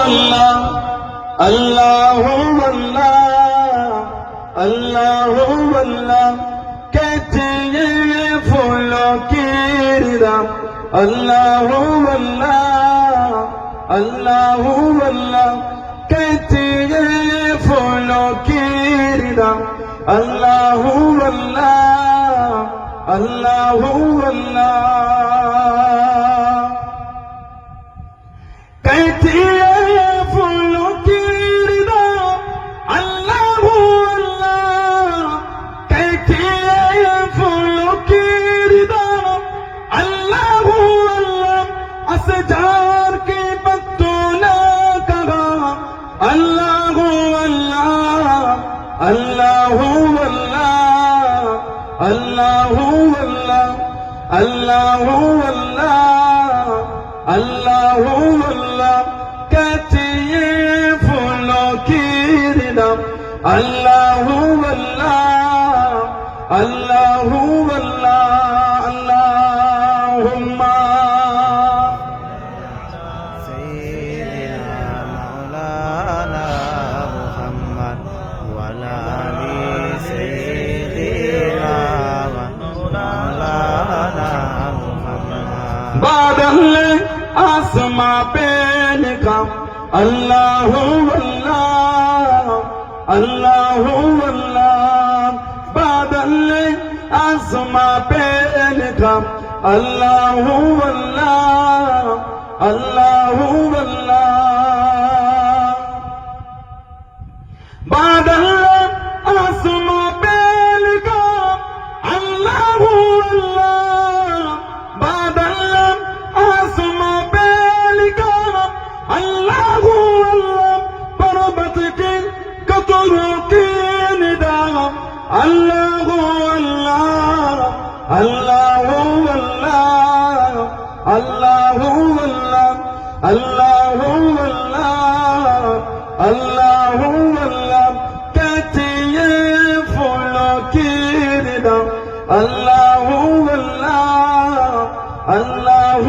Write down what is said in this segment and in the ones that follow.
अल्लाह अल्लाह अल्लाह अल्लाह अल्लाह कहते हैं फूलों की रिदा अल्लाह अल्लाह अल्लाह अल्लाह कहते हैं फूलों की रिदा अल्लाह अल्लाह अल्लाह अल्लाह कहते हैं फूलों की रिदा अल्लाह अल्लाह कहते हैं फूलों की रिदा अल्लाह अल्लाह असजार के पत्तों ने कहा अल्लाह अल्लाह अल्लाह अल्लाह अल्लाह अल्लाह अल्लाह अल्लाह अल्लाह कहते हैं फूलों की रिदा अल्लाह अल्लाह अल्लाह अल्लाह अल्लाहुम्मा सय्यिदिना मौलाना मुहम्मद वअला आलि सय्यिदिना मौलाना मुहम्मद बादल आसमां पे लिखा अल्लाह अल्लाह अल्लाह अल्लाह बादल आसमां पे लिखा अल्लाह अल्लाह अल्लाह अल्लाह बादल आसमां पे लिखा अल्लाह अल्लाह बादल आसमां पे लिखा अल्लाह अल्लाह पर्वत के कतरों की निदा अल्लाह अल्लाह अल्लाह अल्लाह अल्लाह अल्लाह अल्लाह अल्लाह अल्लाह कहते हैं फूलों की रिदा अल्लाह अल्लाह अल्लाह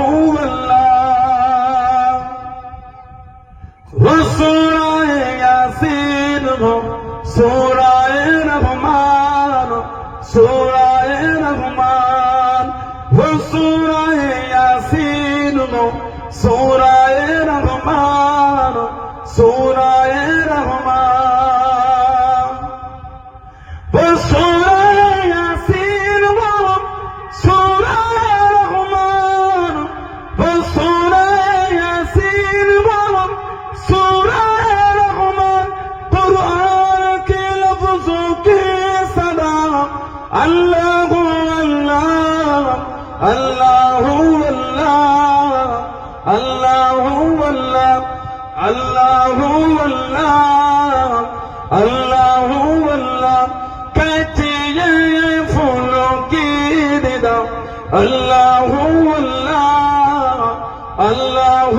अल्लाह वो सूरह यासीन हो सूरह रहमान सूरह रहमान वो सूरह यासीन हो सूरह रहमान सूरह रहमान वो सूरह यासीन हो सूरह रहमान वो सूरह यासीन हो सूरह रहमान कुरान के लफ्जों की सदा अल्लाह अल्लाह अल्लाह अल्लाह अल्लाह अल्लाह अल्लाह अल्लाह अल्लाह कहते हैं फूलों की रिदा अल्लाह अल्लाह अल्लाह